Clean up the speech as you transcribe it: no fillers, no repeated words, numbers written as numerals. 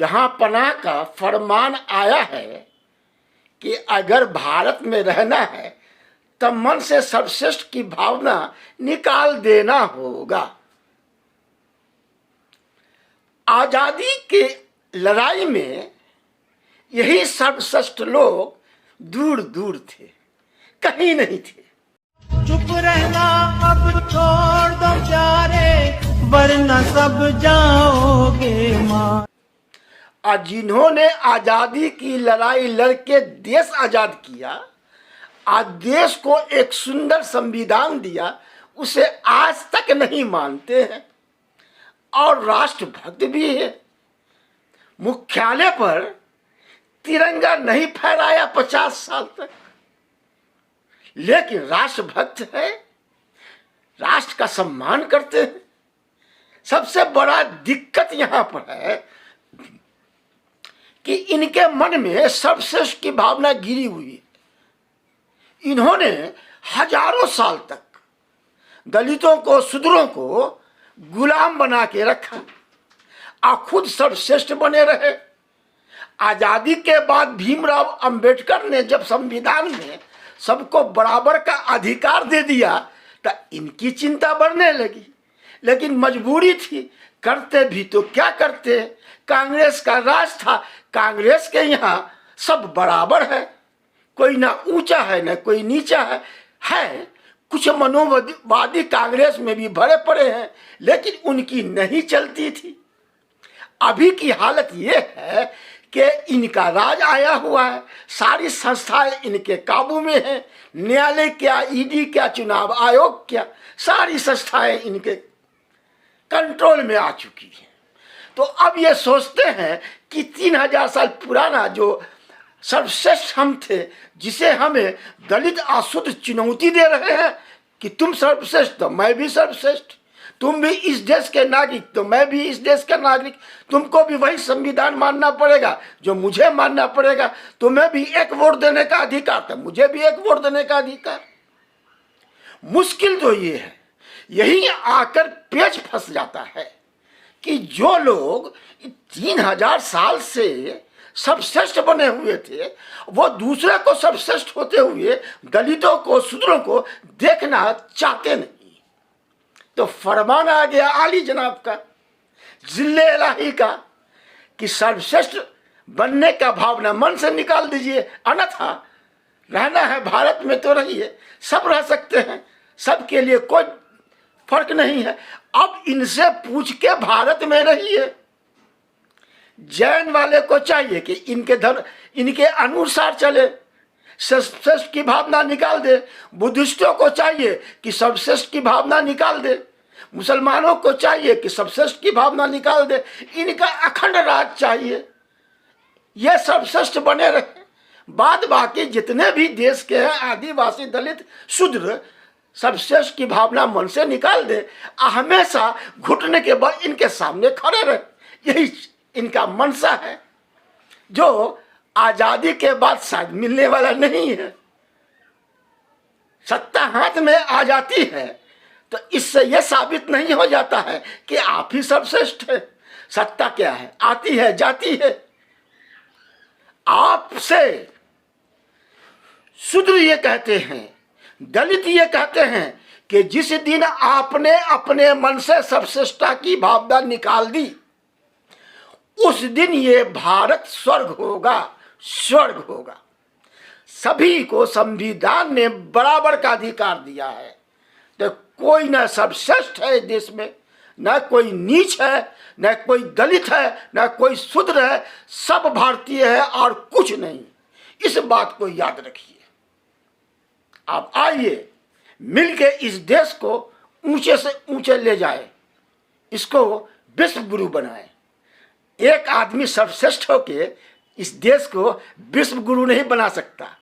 जहां पनाह का फरमान आया है कि अगर भारत में रहना है तब मन से सर्वश्रेष्ठ की भावना निकाल देना होगा। आजादी के लड़ाई में यही सर्वश्रेष्ठ लोग दूर दूर थे, कहीं नहीं थे। चुप रहना अब छोड़ दो प्यारे, वरना सब जाओगे मां। और जिन्होंने आजादी की लड़ाई लड़के देश आजाद किया, आज देश को एक सुंदर संविधान दिया, उसे आज तक नहीं मानते हैं और राष्ट्रभक्त भी है। मुख्यालय पर तिरंगा नहीं फहराया 50 साल तक, लेकिन राष्ट्रभक्त है, राष्ट्र का सम्मान करते हैं। सबसे बड़ा दिक्कत यहां पर है कि इनके मन में सर्वश्रेष्ठ की भावना गिरी हुई है। इन्होंने हजारों साल तक दलितों को, शूद्रों को गुलाम बना के रखा और खुद सर्वश्रेष्ठ बने रहे। आजादी के बाद भीमराव अंबेडकर ने जब संविधान में सबको बराबर का अधिकार दे दिया तो इनकी चिंता बढ़ने लगी, लेकिन मजबूरी थी, करते भी तो क्या करते। कांग्रेस का राज था, कांग्रेस के यहाँ सब बराबर है, कोई ना ऊंचा है ना कोई नीचा है। कुछ मनोवादी कांग्रेस में भी भरे पड़े हैं, लेकिन उनकी नहीं चलती थी। अभी की हालत ये है कि इनका राज आया हुआ है, सारी संस्थाएं इनके काबू में हैं। न्यायालय क्या, ईडी क्या, चुनाव आयोग क्या, सारी संस्थाएं इनके कंट्रोल में आ चुकी हैं। तो अब ये सोचते हैं कि 3000 साल पुराना जो सर्वश्रेष्ठ हम थे, जिसे हमें दलित अशुद्ध चुनौती दे रहे हैं कि तुम सर्वश्रेष्ठ तो मैं भी सर्वश्रेष्ठ, तुम भी इस देश के नागरिक तो मैं भी इस देश का नागरिक, तुमको भी वही संविधान मानना पड़ेगा जो मुझे मानना पड़ेगा, तुम्हें भी एक वोट देने का अधिकार तो मुझे भी एक वोट देने का अधिकार। मुश्किल तो ये है, यही आकर पेच फंस जाता है कि जो लोग 3000 साल से सर्वश्रेष्ठ बने हुए थे, वो दूसरे को सर्वश्रेष्ठ होते हुए दलितों को, शूद्रों को देखना चाहते नहीं। तो फरमान आ गया आली जनाब का, जिले इलाही का, कि सर्वश्रेष्ठ बनने का भावना मन से निकाल दीजिए, अन्यथा रहना है भारत में तो रहिए, सब रह सकते हैं, सबके लिए कोई फर्क नहीं है। अब इनसे पूछ के भारत में रहिए। जैन वाले को चाहिए कि इनके धर्म, इनके अनुसार चले, सर्वश्रेष्ठ की भावना निकाल दे। बुद्धिस्टों को चाहिए कि सर्वश्रेष्ठ की भावना निकाल दे। मुसलमानों को चाहिए कि सर्वश्रेष्ठ की भावना निकाल दे। इनका अखंड राज चाहिए, ये सर्वश्रेष्ठ बने रहे। बाद बाकी जितने भी देश के हैं, आदिवासी, दलित, शूद्र, सर्वश्रेष्ठ की भावना मन से निकाल दे, हमेशा घुटने के बल इनके सामने खड़े रहे। यही इनका मनसा है, जो आजादी के बाद शायद मिलने वाला नहीं है। सत्ता हाथ में आ जाती है तो इससे यह साबित नहीं हो जाता है कि आप ही सर्वश्रेष्ठ है। सत्ता क्या है, आती है जाती है। आपसे शूद्र ये कहते हैं, दलित ये कहते हैं कि जिस दिन आपने अपने मन से सर्वश्रेष्ठता की भावना निकाल दी, उस दिन ये भारत स्वर्ग होगा, स्वर्ग होगा। सभी को संविधान ने बराबर का अधिकार दिया है, तो कोई ना सर्वश्रेष्ठ है देश में, न कोई नीच है, न कोई दलित है, न कोई शूद्र है, सब भारतीय है और कुछ नहीं। इस बात को याद रखिए। आप आइए मिलके इस देश को ऊंचे से ऊंचे ले जाए, इसको विश्व गुरु बनाए। एक आदमी सर्वश्रेष्ठ होके इस देश को विश्व गुरु नहीं बना सकता।